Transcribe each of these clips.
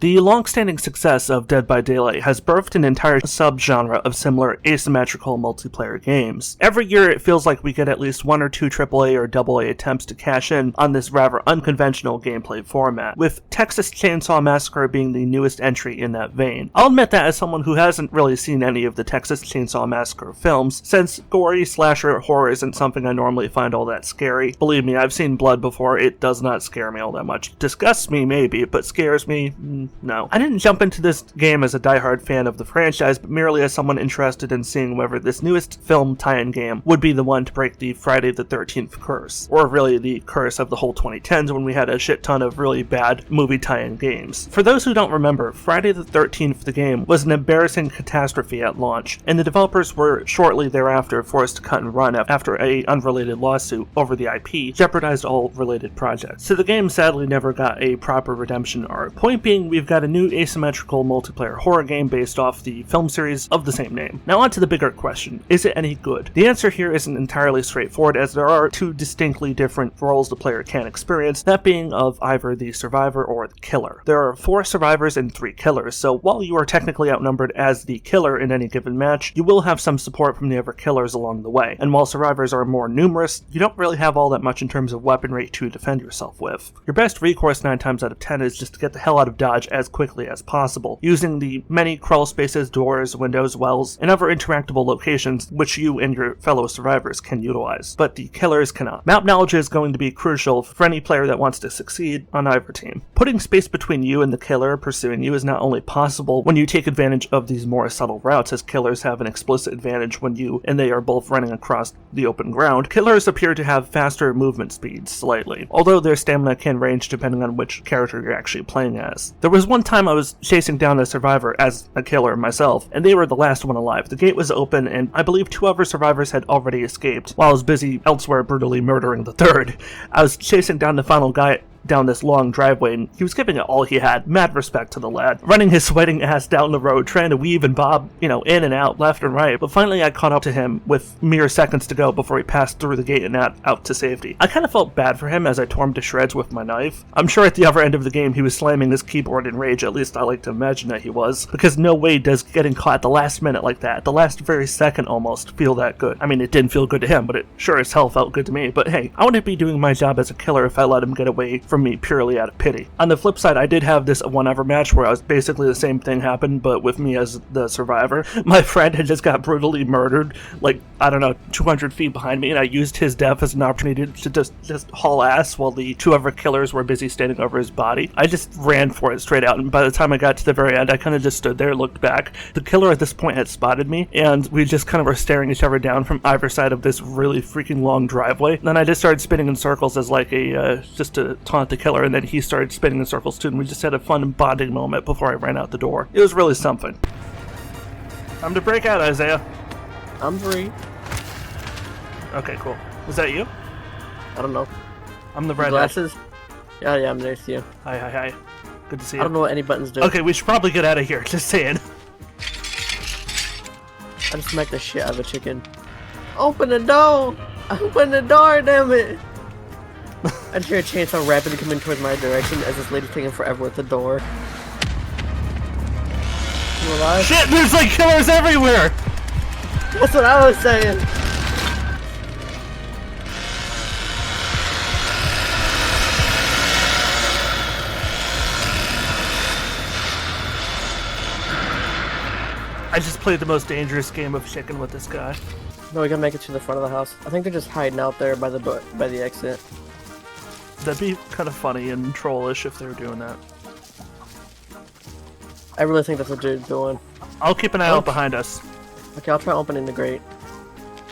The long-standing success of Dead by Daylight has birthed an entire subgenre of similar asymmetrical multiplayer games. Every year it feels like we get at least 1 or 2 AAA or AA attempts to cash in on this rather unconventional gameplay format, with Texas Chainsaw Massacre being the newest entry in that vein. I'll admit that as someone who hasn't really seen any of the Texas Chainsaw Massacre films, since gory slasher horror isn't something I normally find all that scary. Believe me, I've seen blood before, it does not scare me all that much. Disgusts me maybe, but scares me? No. I didn't jump into this game as a diehard fan of the franchise, but merely as someone interested in seeing whether this newest film tie-in game would be the one to break the Friday the 13th curse, or really the curse of the whole 2010s when we had a shit ton of really bad movie tie-in games. For those who don't remember, Friday the 13th, the game, was an embarrassing catastrophe at launch, and the developers were shortly thereafter forced to cut and run after an unrelated lawsuit over the IP jeopardized all related projects. So the game sadly never got a proper redemption arc. Point being, we've got a new asymmetrical multiplayer horror game based off the film series of the same name. Now on to the bigger question, is it any good? The answer here isn't entirely straightforward, as there are 2 distinctly different roles the player can experience, that being of either the survivor or the killer. There are 4 survivors and 3 killers, so while you are technically outnumbered as the killer in any given match, you will have some support from the other killers along the way, and while survivors are more numerous, you don't really have all that much in terms of weaponry to defend yourself with. Your best recourse 9 times out of 10 is just to get the hell out of dodge as quickly as possible, using the many crawl spaces, doors, windows, wells, and other interactable locations which you and your fellow survivors can utilize, but the killers cannot. Map knowledge is going to be crucial for any player that wants to succeed on either team. Putting space between you and the killer pursuing you is not only possible when you take advantage of these more subtle routes, as killers have an explicit advantage when you and they are both running across the open ground. Killers appear to have faster movement speeds slightly, although their stamina can range depending on which character you're actually playing as. There was one time I was chasing down a survivor as a killer myself, and they were the last one alive. The gate was open, and I believe 2 other survivors had already escaped, while I was busy elsewhere brutally murdering the third. I was chasing down the final guy down this long driveway, and he was giving it all he had. Mad respect to the lad, running his sweating ass down the road, trying to weave and bob, in and out, left and right. But finally I caught up to him with mere seconds to go before he passed through the gate and out to safety. I kind of felt bad for him as I tore him to shreds with my knife. I'm sure at the other end of the game he was slamming his keyboard in rage, at least I like to imagine that he was, because no way does getting caught at the last minute like that, the last very second almost, feel that good. I mean, it didn't feel good to him, but it sure as hell felt good to me. But hey, I wouldn't be doing my job as a killer if I let him get away from me purely out of pity. On the flip side, I did have this one other match where I was basically the same thing happened, but with me as the survivor. My friend had just got brutally murdered, like, I don't know, 200 feet behind me, and I used his death as an opportunity to just haul ass while the 2 other killers were busy standing over his body. I just ran for it straight out, and by the time I got to the very end, I kind of just stood there, looked back. The killer at this point had spotted me, and we just kind of were staring each other down from either side of this really freaking long driveway. And then I just started spinning in circles as like just to taunt the killer, and then he started spinning in circles too, and we just had a fun bonding moment before I ran out the door. It was really something. Time to break out, Isaiah. I'm free. Okay, cool. Was that you? I don't know. I'm the red glasses? Yeah, I'm next to you. Hi. Good to see you. I don't know what any buttons do. Okay, we should probably get out of here, just saying. I just smacked the shit out of a chicken. Open the door! Open the door, damn it! I just hear a chainsaw rapidly coming towards my direction as this lady's taking forever with the door. You alive? Shit, there's like killers everywhere! That's what I was saying! I just played the most dangerous game of chicken with this guy. No, we gotta make it to the front of the house. I think they're just hiding out there by the exit. That'd be kind of funny and trollish if they were doing that. I really think that's what they're doing. I'll keep an eye out behind us. Okay, I'll try opening the grate.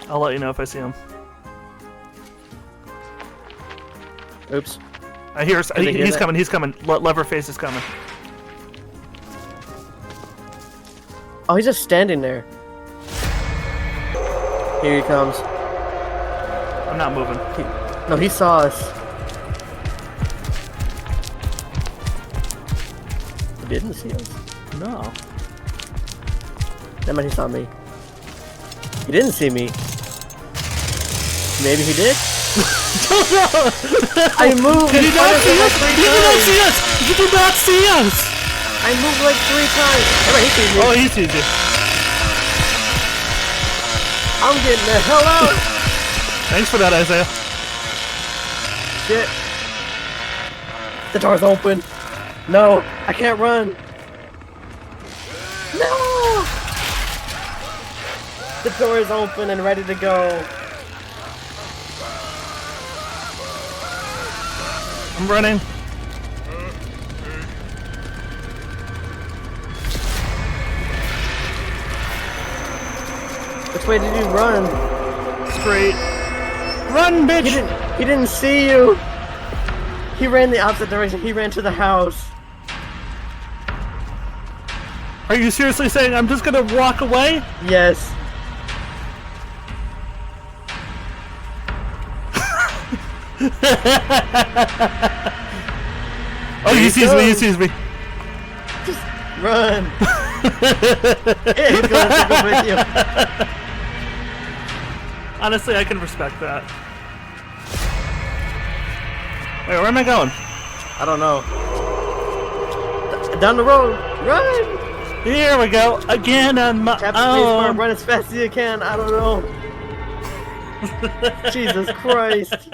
I'll let you know if I see him. Oops. I hear. He's coming. He's coming. Leatherface is coming. Oh, he's just standing there. Here he comes. I'm not moving. No, he saw us. He didn't see us. No. That meant he saw me. He didn't see me. Maybe he did? I moved! Did he not see us? He did not see us! He did not see us! I I moved like 3 times. Alright, he sees me. Oh, he sees you. I'm getting the hell out. Thanks for that, Isaiah. Shit. The door's open. No, I can't run. No! The door is open and ready to go. I'm running. Which way did you run? Straight. Run, bitch! He didn't see you. He ran the opposite direction. He ran to the house. Are you seriously saying I'm just gonna walk away? Yes. Oh, he sees me, he sees me. Just run. Yeah, he's gonna stick up with you. Honestly, I can respect that. Wait, where am I going? I don't know. Down the road. Run! Here we go. Again on my Tap the spacebar, own. run as fast as you can. I don't know. Jesus Christ.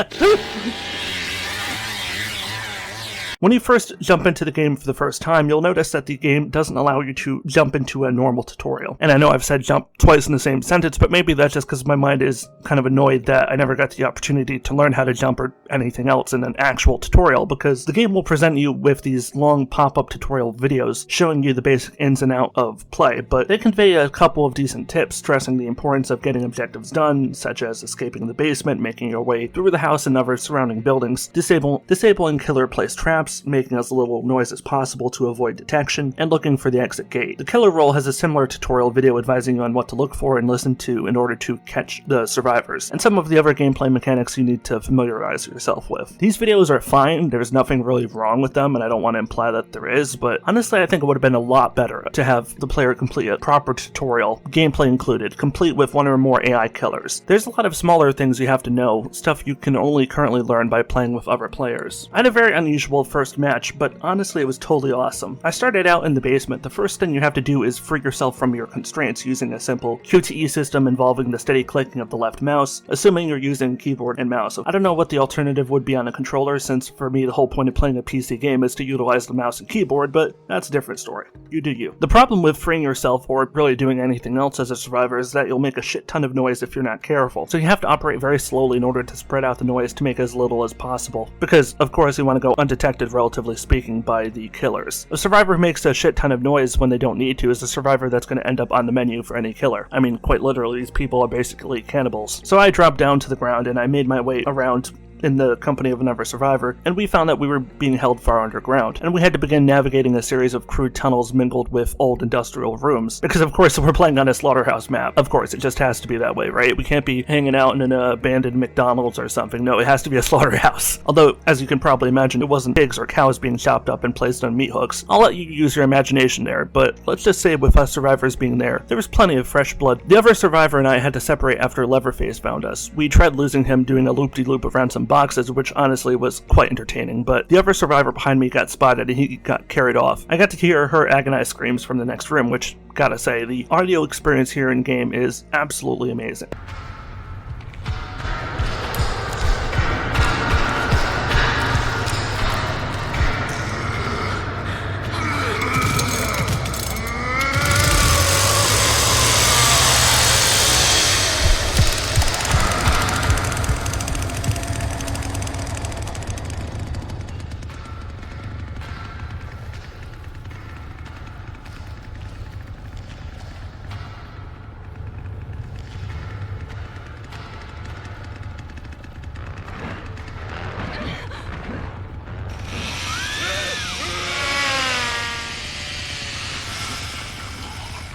When you first jump into the game for the first time, you'll notice that the game doesn't allow you to jump into a normal tutorial. And I know I've said jump twice in the same sentence, but maybe that's just because my mind is kind of annoyed that I never got the opportunity to learn how to jump or anything else in an actual tutorial, because the game will present you with these long pop-up tutorial videos showing you the basic ins and out of play, but they convey a couple of decent tips stressing the importance of getting objectives done, such as escaping the basement, making your way through the house and other surrounding buildings, disabling killer-placed traps, making as little noise as possible to avoid detection, and looking for the exit gate. The killer role has a similar tutorial video advising you on what to look for and listen to in order to catch the survivors, and some of the other gameplay mechanics you need to familiarize yourself with. These videos are fine, there's nothing really wrong with them, and I don't want to imply that there is, but honestly I think it would have been a lot better to have the player complete a proper tutorial, gameplay included, complete with one or more AI killers. There's a lot of smaller things you have to know, stuff you can only currently learn by playing with other players. I had a very unusual first match, but honestly it was totally awesome. I started out in the basement. The first thing you have to do is free yourself from your constraints using a simple QTE system involving the steady clicking of the left mouse, assuming you're using keyboard and mouse. I don't know what the alternative would be on a controller, since for me the whole point of playing a PC game is to utilize the mouse and keyboard, but that's a different story. You do you. The problem with freeing yourself or really doing anything else as a survivor is that you'll make a shit ton of noise if you're not careful, so you have to operate very slowly in order to spread out the noise to make as little as possible, because of course you want to go undetected relatively speaking by the killers. A survivor who makes a shit ton of noise when they don't need to is a survivor that's going to end up on the menu for any killer. I mean, quite literally, these people are basically cannibals. So I dropped down to the ground and I made my way around in the company of another survivor, and we found that we were being held far underground, and we had to begin navigating a series of crude tunnels mingled with old industrial rooms, because of course we're playing on a slaughterhouse map. Of course, it just has to be that way, right? We can't be hanging out in an abandoned McDonald's or something. No, it has to be a slaughterhouse. Although, as you can probably imagine, it wasn't pigs or cows being chopped up and placed on meat hooks. I'll let you use your imagination there, but let's just say with us survivors being there was plenty of fresh blood. The other survivor and I had to separate after Leatherface found us. We tried losing him doing a loop-de-loop around some boxes, which honestly was quite entertaining, but the other survivor behind me got spotted and he got carried off. I got to hear her agonized screams from the next room, which, gotta say, the audio experience here in game is absolutely amazing.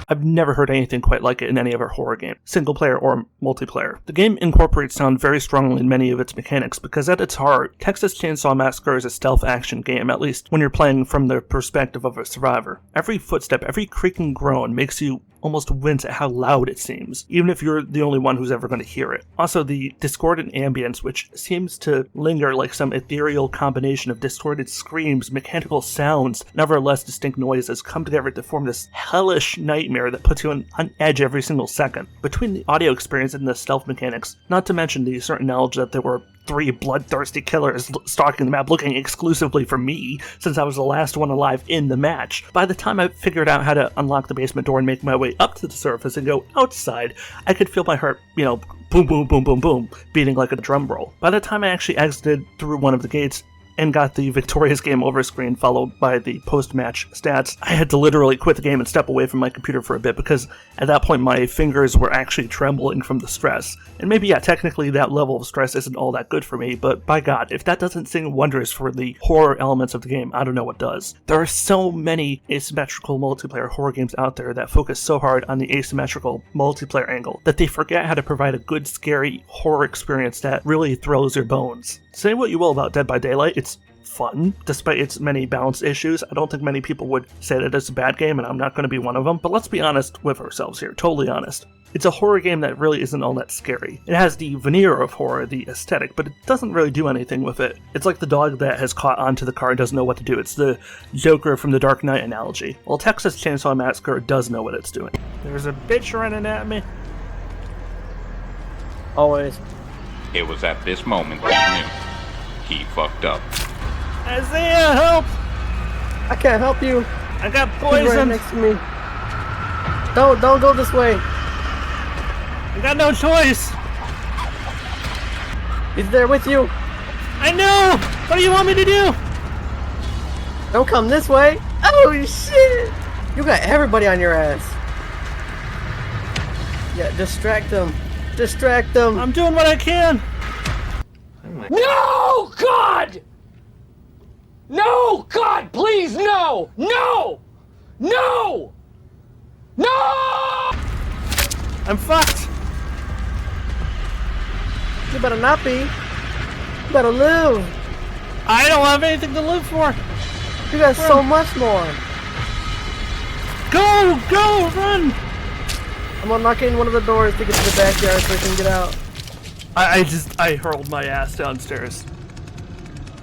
I've never heard anything quite like it in any other horror game, single player or multiplayer. The game incorporates sound very strongly in many of its mechanics because at its heart, Texas Chainsaw Massacre is a stealth action game, at least when you're playing from the perspective of a survivor. Every footstep, every creaking groan makes you almost wince at how loud it seems, even if you're the only one who's ever going to hear it. Also, the discordant ambience, which seems to linger like some ethereal combination of distorted screams, mechanical sounds, and other less distinct noises, come together to form this hellish nightmare that puts you on edge every single second. Between the audio experience and the stealth mechanics, not to mention the certain knowledge that there were 3 bloodthirsty killers stalking the map looking exclusively for me, since I was the last one alive in the match. By the time I figured out how to unlock the basement door and make my way up to the surface and go outside, I could feel my heart, boom, boom, boom, boom, boom, beating like a drum roll. By the time I actually exited through one of the gates and got the victorious game over screen followed by the post-match stats, I had to literally quit the game and step away from my computer for a bit because at that point my fingers were actually trembling from the stress. And maybe, yeah, technically that level of stress isn't all that good for me, but by God, if that doesn't sing wonders for the horror elements of the game, I don't know what does. There are so many asymmetrical multiplayer horror games out there that focus so hard on the asymmetrical multiplayer angle that they forget how to provide a good, scary horror experience that really thrills your bones. Say what you will about Dead by Daylight, it's fun, despite its many balance issues. I don't think many people would say that it's a bad game, and I'm not going to be one of them, but let's be honest with ourselves here, totally honest. It's a horror game that really isn't all that scary. It has the veneer of horror, the aesthetic, but it doesn't really do anything with it. It's like the dog that has caught onto the car and doesn't know what to do. It's the Joker from the Dark Knight analogy. Well, Texas Chainsaw Massacre does know what it's doing. There's a bitch running at me. Always. It was at this moment that he knew he fucked up. Isaiah, help! I can't help you. I got He's right poisoned! next to me. Don't go this way. I got no choice! He's there with you. I know! What do you want me to do? Don't come this way. Oh shit! You got everybody on your ass. Yeah, distract them. Distract them. I'm doing what I can! No, God! No, God, please, no! No! No! No! I'm fucked! You better not be. You better live. I don't have anything to live for! You got so much more. Go! Go! Run! I'm unlocking one of the doors to get to the backyard so we can get out. I hurled my ass downstairs.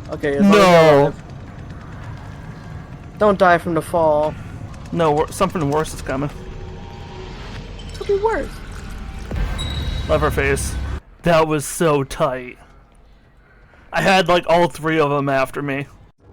Okay, as long as you're alive. Don't die from the fall. No, something worse is coming. It could be worse. Leatherface. That was so tight. I had like all 3 of them after me.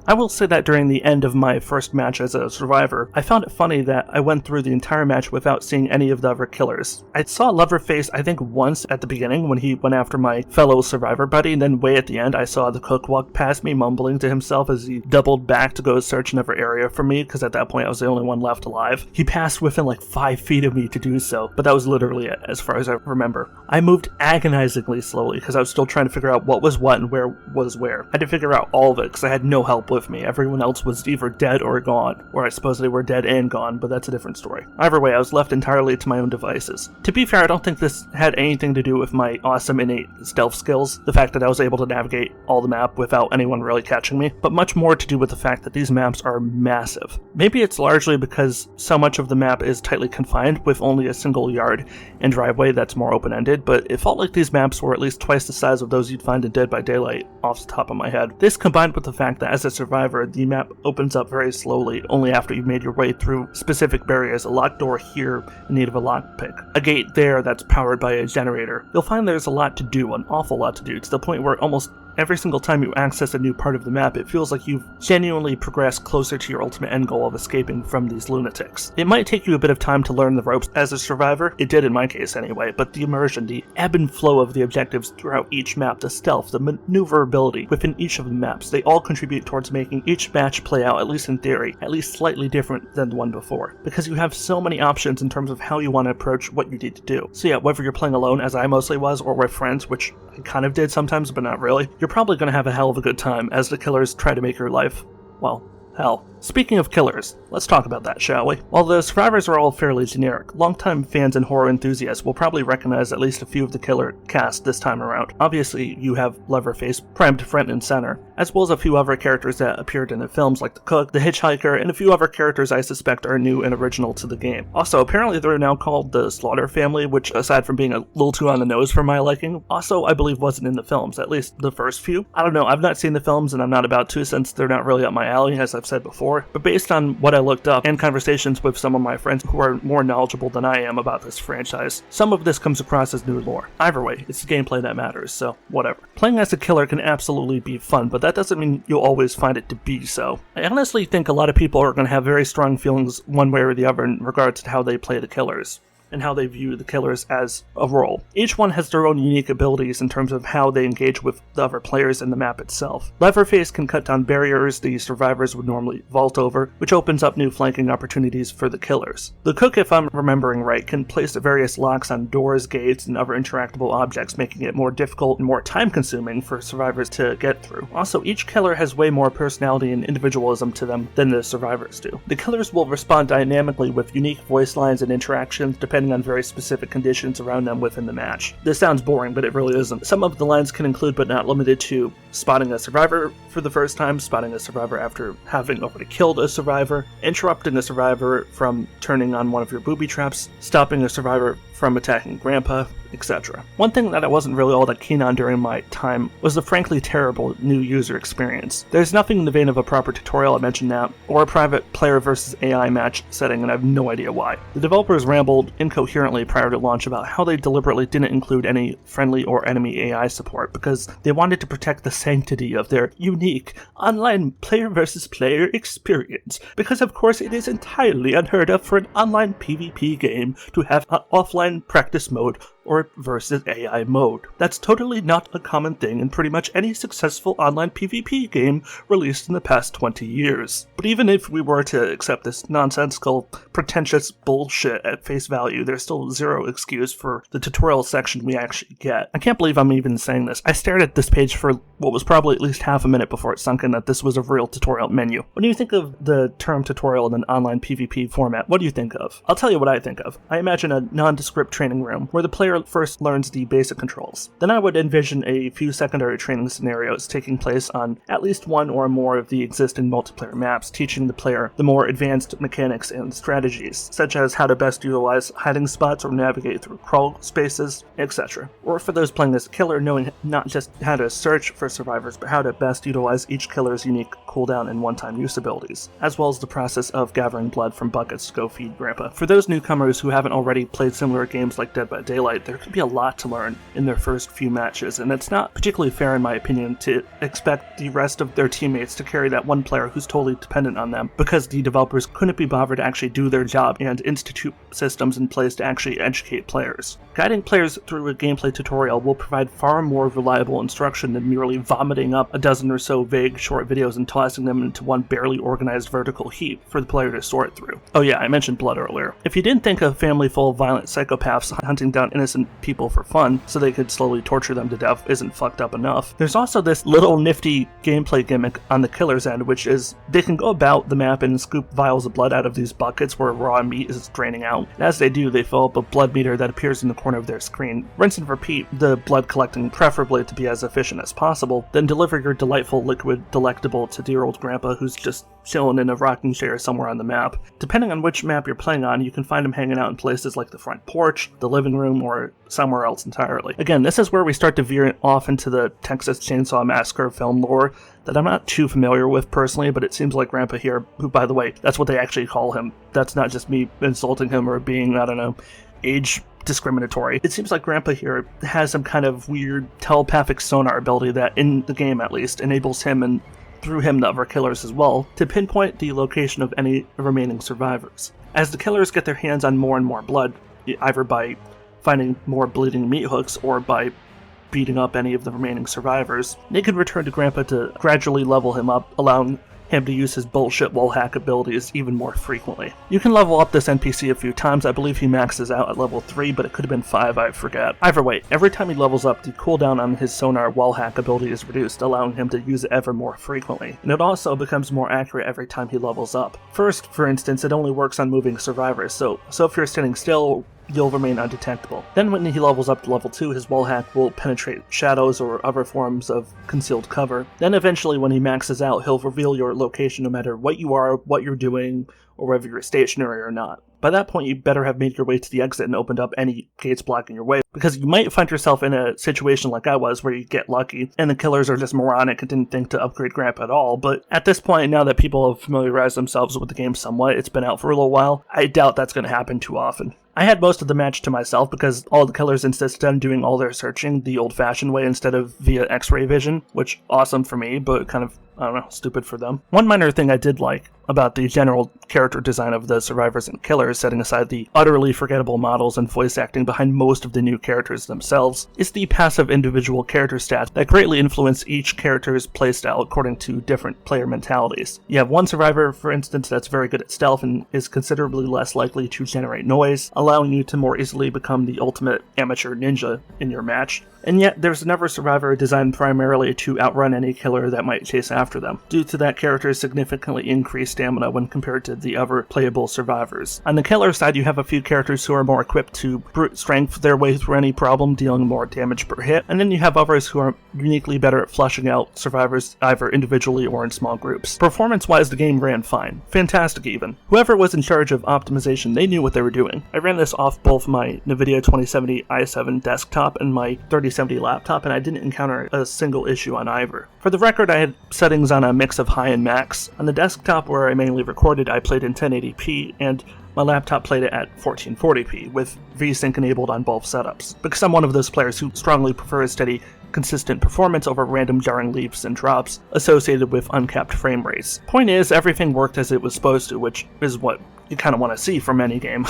I will say that during the end of my first match as a survivor, I found it funny that I went through the entire match without seeing any of the other killers. I saw Leatherface I think once at the beginning when he went after my fellow survivor buddy, and then way at the end I saw the cook walk past me mumbling to himself as he doubled back to go search another area for me, because at that point I was the only one left alive. He passed within like 5 feet of me to do so, but that was literally it as far as I remember. I moved agonizingly slowly because I was still trying to figure out what was what and where was where. I had to figure out all of it because I had no help with me. Everyone else was either dead or gone, or I suppose they were dead and gone, but that's a different story. Either way, I was left entirely to my own devices. To be fair, I don't think this had anything to do with my awesome innate stealth skills, the fact that I was able to navigate all the map without anyone really catching me, but much more to do with the fact that these maps are massive. Maybe it's largely because so much of the map is tightly confined with only a single yard and driveway that's more open-ended, but it felt like these maps were at least twice the size of those you'd find in Dead by Daylight off the top of my head. This combined with the fact that as a survivor, the map opens up very slowly, only after you've made your way through specific barriers, a locked door here in need of a lockpick, a gate there that's powered by a generator. You'll find there's a lot to do, an awful lot to do, to the point where almost every single time you access a new part of the map, it feels like you've genuinely progressed closer to your ultimate end goal of escaping from these lunatics. It might take you a bit of time to learn the ropes as a survivor, it did in my case anyway, but the immersion, the ebb and flow of the objectives throughout each map, the stealth, the maneuverability within each of the maps, they all contribute towards making each match play out, at least in theory, at least slightly different than the one before, because you have so many options in terms of how you want to approach what you need to do. So yeah, whether you're playing alone, as I mostly was, or with friends, which I kind of did sometimes, but not really, you're probably going to have a hell of a good time as the killers try to make your life, well, hell. Speaking of killers, let's talk about that, shall we? While the survivors are all fairly generic, longtime fans and horror enthusiasts will probably recognize at least a few of the killer cast this time around. Obviously, you have Leatherface primed front and center, as well as a few other characters that appeared in the films like the Cook, the Hitchhiker, and a few other characters I suspect are new and original to the game. Also, apparently they're now called the Slaughter family, which aside from being a little too on the nose for my liking, also I believe wasn't in the films, at least the first few. I don't know, I've not seen the films and I'm not about to since they're not really up my alley, as I've said before. But based on what I looked up and conversations with some of my friends who are more knowledgeable than I am about this franchise, some of this comes across as new lore. Either way, it's the gameplay that matters, so whatever. Playing as a killer can absolutely be fun, but that doesn't mean you'll always find it to be so. I honestly think a lot of people are going to have very strong feelings one way or the other in regards to how they play the killers, and how they view the killers as a role. Each one has their own unique abilities in terms of how they engage with the other players in the map itself. Leatherface can cut down barriers the survivors would normally vault over, which opens up new flanking opportunities for the killers. The Cook, if I'm remembering right, can place various locks on doors, gates, and other interactable objects, making it more difficult and more time-consuming for survivors to get through. Also, each killer has way more personality and individualism to them than the survivors do. The killers will respond dynamically with unique voice lines and interactions depending on very specific conditions around them within the match. This sounds boring, but it really isn't. Some of the lines can include, but not limited to, spotting a survivor for the first time, spotting a survivor after having already killed a survivor, interrupting a survivor from turning on one of your booby traps, stopping a survivor from attacking Grandpa, etc. One thing that I wasn't really all that keen on during my time was the frankly terrible new user experience. There's nothing in the vein of a proper tutorial, I mentioned that, or a private player versus AI match setting, and I have no idea why. The developers rambled incoherently prior to launch about how they deliberately didn't include any friendly or enemy AI support because they wanted to protect the sanctity of their unique online player versus player experience, because of course it is entirely unheard of for an online PvP game to have an offline practice mode or versus AI mode. That's totally not a common thing in pretty much any successful online PvP game released in the past 20 years. But even if we were to accept this nonsensical, pretentious bullshit at face value, there's still zero excuse for the tutorial section we actually get. I can't believe I'm even saying this. I stared at this page for what was probably at least half a minute before it sunk in that this was a real tutorial menu. When you think of the term tutorial in an online PvP format, what do you think of? I'll tell you what I think of. I imagine a nondescript training room where the player first learns the basic controls. Then I would envision a few secondary training scenarios taking place on at least one or more of the existing multiplayer maps, teaching the player the more advanced mechanics and strategies, such as how to best utilize hiding spots or navigate through crawl spaces, etc. Or for those playing as a killer, knowing not just how to search for survivors, but how to best utilize each killer's unique cooldown and one-time use abilities, as well as the process of gathering blood from buckets to go feed Grandpa. For those newcomers who haven't already played similar games like Dead by Daylight, there could be a lot to learn in their first few matches, and it's not particularly fair in my opinion to expect the rest of their teammates to carry that one player who's totally dependent on them, because the developers couldn't be bothered to actually do their job and institute systems in place to actually educate players. Guiding players through a gameplay tutorial will provide far more reliable instruction than merely vomiting up a dozen or so vague short videos and tossing them into one barely organized vertical heap for the player to sort through. Oh yeah, I mentioned blood earlier. If you didn't think a family full of violent psychopaths hunting down innocent people for fun so they could slowly torture them to death isn't fucked up enough, there's also this little nifty gameplay gimmick on the killer's end, which is they can go about the map and scoop vials of blood out of these buckets where raw meat is draining out. And as they do, they fill up a blood meter that appears in the corner of their screen. Rinse and repeat the blood collecting, preferably to be as efficient as possible, then deliver your delightful liquid delectable to dear old Grandpa who's just chilling in a rocking chair somewhere on the map. Depending on which map you're playing on, you can find him hanging out in places like the front porch, the living room, or somewhere else entirely. Again, this is where we start to veer off into the Texas Chainsaw Massacre film lore that I'm not too familiar with personally, but it seems like Grandpa here, who by the way, that's what they actually call him. That's not just me insulting him or being, I don't know, age discriminatory. It seems like Grandpa here has some kind of weird telepathic sonar ability that, in the game at least, enables him and through him the other killers as well, to pinpoint the location of any remaining survivors. As the killers get their hands on more and more blood, either by finding more bleeding meat hooks or by beating up any of the remaining survivors, they can return to Grandpa to gradually level him up, allowing him to use his bullshit wall hack abilities even more frequently. You can level up this NPC a few times. I believe he maxes out at level 3, but it could have been 5, I forget. Either way, every time he levels up, the cooldown on his sonar wall hack ability is reduced, allowing him to use it ever more frequently. And it also becomes more accurate every time he levels up. First, for instance, it only works on moving survivors, so if you're standing still, you'll remain undetectable. Then when he levels up to level 2, his wall hack will penetrate shadows or other forms of concealed cover. Then eventually when he maxes out, he'll reveal your location no matter what you are, what you're doing, or whether you're stationary or not. By that point, you better have made your way to the exit and opened up any gates blocking your way, because you might find yourself in a situation like I was, where you get lucky, and the killers are just moronic and didn't think to upgrade Grandpa at all. But at this point, now that people have familiarized themselves with the game somewhat, it's been out for a little while, I doubt that's going to happen too often. I had most of the match to myself because all the killers insisted on doing all their searching the old-fashioned way instead of via X-ray vision, which awesome for me, but kind of, I don't know, stupid for them. One minor thing I did like about the general character design of the survivors and killers, setting aside the utterly forgettable models and voice acting behind most of the new characters themselves, is the passive individual character stats that greatly influence each character's playstyle according to different player mentalities. You have one survivor, for instance, that's very good at stealth and is considerably less likely to generate noise, allowing you to more easily become the ultimate amateur ninja in your match. And yet, there's another survivor designed primarily to outrun any killer that might chase after them, due to that character's significantly increased stamina when compared to the other playable survivors. On the killer side, you have a few characters who are more equipped to brute strength their way through any problem, dealing more damage per hit, and then you have others who are uniquely better at flushing out survivors either individually or in small groups. Performance-wise, the game ran fine. Fantastic even. Whoever was in charge of optimization, they knew what they were doing. I ran this off both my NVIDIA 2070 i7 desktop and my 3070 laptop, and I didn't encounter a single issue on either. For the record, I had settings on a mix of high and max. On the desktop where I mainly recorded, I played in 1080p, and my laptop played it at 1440p, with VSync enabled on both setups, because I'm one of those players who strongly prefers steady, consistent performance over random jarring leaps and drops associated with uncapped frame rates. Point is, everything worked as it was supposed to, which is what you kind of want to see from any game.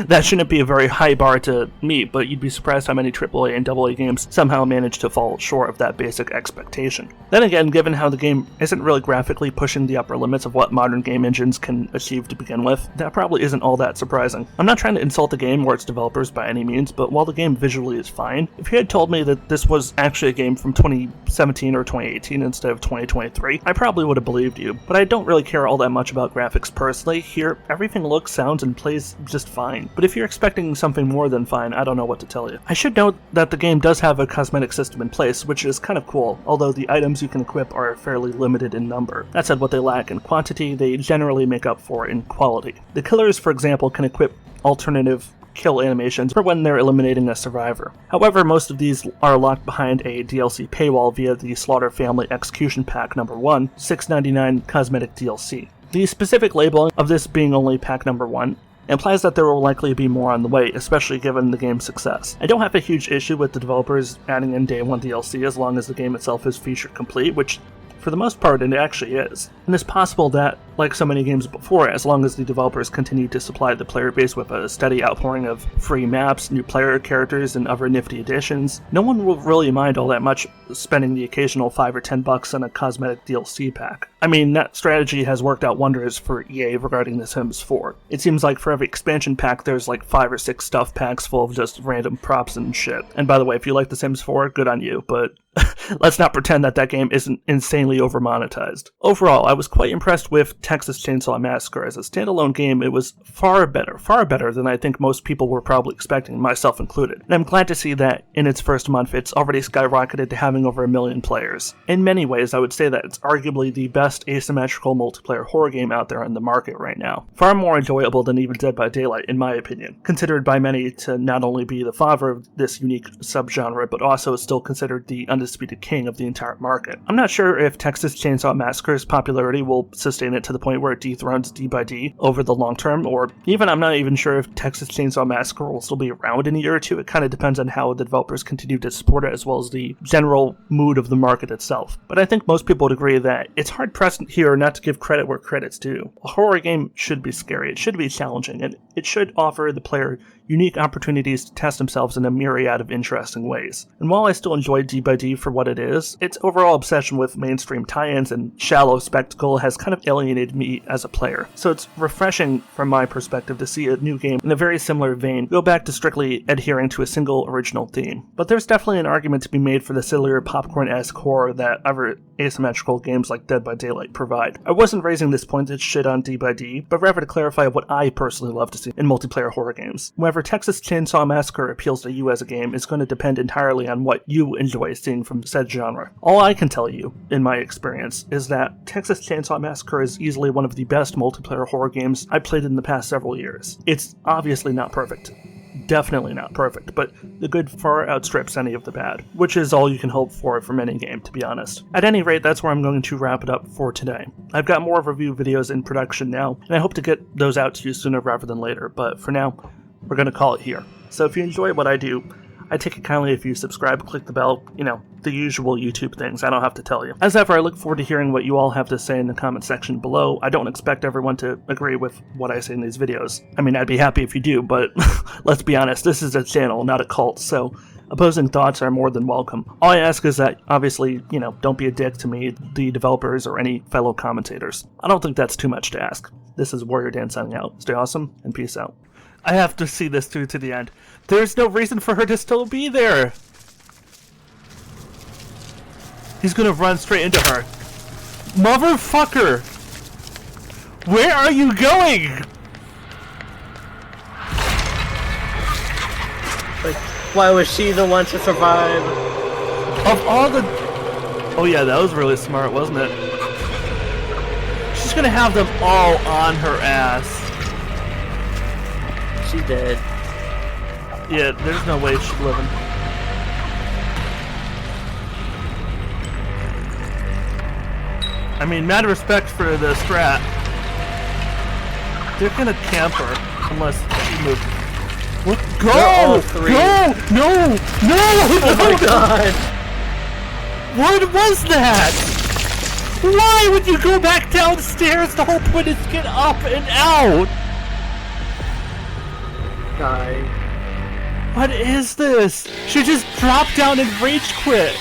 That shouldn't be a very high bar to meet, but you'd be surprised how many AAA and AA games somehow manage to fall short of that basic expectation. Then again, given how the game isn't really graphically pushing the upper limits of what modern game engines can achieve to begin with, that probably isn't all that surprising. I'm not trying to insult the game or its developers by any means, but while the game visually is fine, if you had told me that this was actually a game from 2017 or 2018 instead of 2023, I probably would have believed you. But I don't really care all that much about graphics personally. Here, everything looks, sounds, and plays just fine. But if you're expecting something more than fine, I don't know what to tell you. I should note that the game does have a cosmetic system in place, which is kind of cool, although the items you can equip are fairly limited in number. That said, what they lack in quantity, they generally make up for in quality. The killers, for example, can equip alternative kill animations for when they're eliminating a survivor. However, most of these are locked behind a DLC paywall via the Slaughter Family Execution Pack No. 1, $6.99 cosmetic DLC. The specific labeling of this being only Pack No. 1 implies that there will likely be more on the way, especially given the game's success. I don't have a huge issue with the developers adding in Day 1 DLC as long as the game itself is feature complete, which for the most part it actually is. And it's possible that, like so many games before, as long as the developers continue to supply the player base with a steady outpouring of free maps, new player characters, and other nifty additions, no one will really mind all that much spending the occasional $5 or $10 on a cosmetic DLC pack. I mean, that strategy has worked out wonders for EA regarding The Sims 4. It seems like for every expansion pack there's like 5 or 6 stuff packs full of just random props and shit. And by the way, if you like The Sims 4, good on you, but let's not pretend that game isn't insanely over-monetized. Overall, I was quite impressed with Texas Chainsaw Massacre. As a standalone game, it was far better than I think most people were probably expecting, myself included. And I'm glad to see that in its first month, it's already skyrocketed to having over 1 million players. In many ways, I would say that it's arguably the best asymmetrical multiplayer horror game out there on the market right now. Far more enjoyable than even Dead by Daylight, in my opinion, considered by many to not only be the father of this unique subgenre, but also still considered the undisputed king of the entire market. I'm not sure if Texas Chainsaw Massacre's popularity will sustain it to the point where it dethrones D by D over the long term, or even I'm not even sure if Texas Chainsaw Massacre will still be around in a year or two. It kind of depends on how the developers continue to support it, as well as the general mood of the market itself. But I think most people would agree that it's hard pressed here not to give credit where credit's due. A horror game should be scary, it should be challenging, and it should offer the player unique opportunities to test themselves in a myriad of interesting ways. And while I still enjoy D&D for what it is, its overall obsession with mainstream tie-ins and shallow spectacle has kind of alienated me as a player. So it's refreshing from my perspective to see a new game in a very similar vein go back to strictly adhering to a single original theme. But there's definitely an argument to be made for the sillier popcorn-esque horror that other asymmetrical games like Dead by Daylight provide. I wasn't raising this pointed shit on D&D, but rather to clarify what I personally love to see in multiplayer horror games. Whether Texas Chainsaw Massacre appeals to you as a game is going to depend entirely on what you enjoy seeing from said genre. All I can tell you, in my experience, is that Texas Chainsaw Massacre is easily one of the best multiplayer horror games I've played in the past several years. It's obviously not perfect. Definitely not perfect, but the good far outstrips any of the bad, which is all you can hope for from any game, to be honest. At any rate, that's where I'm going to wrap it up for today. I've got more review videos in production now, and I hope to get those out to you sooner rather than later, but for now, we're going to call it here. So if you enjoy what I do, I take it kindly if you subscribe, click the bell, the usual YouTube things, I don't have to tell you. As ever, I look forward to hearing what you all have to say in the comment section below. I don't expect everyone to agree with what I say in these videos. I mean, I'd be happy if you do, but let's be honest, this is a channel, not a cult, so opposing thoughts are more than welcome. All I ask is that, obviously, don't be a dick to me, the developers, or any fellow commentators. I don't think that's too much to ask. This is Warrior Dan signing out. Stay awesome, and peace out. I have to see this through to the end. There's no reason for her to still be there. He's gonna run straight into her. Motherfucker! Where are you going? Like, why was she the one to survive? Of all the... Oh yeah, that was really smart, wasn't it? She's gonna have them all on her ass. She's dead. Yeah, there's no way she's living. I mean, mad respect for the strat. They're gonna camp her unless she moves. What? Go! all three. Go! No! No! Oh my god! What was that? Why would you go back downstairs? The whole point is to get up and out! Die. What is this? She just dropped down and rage quit.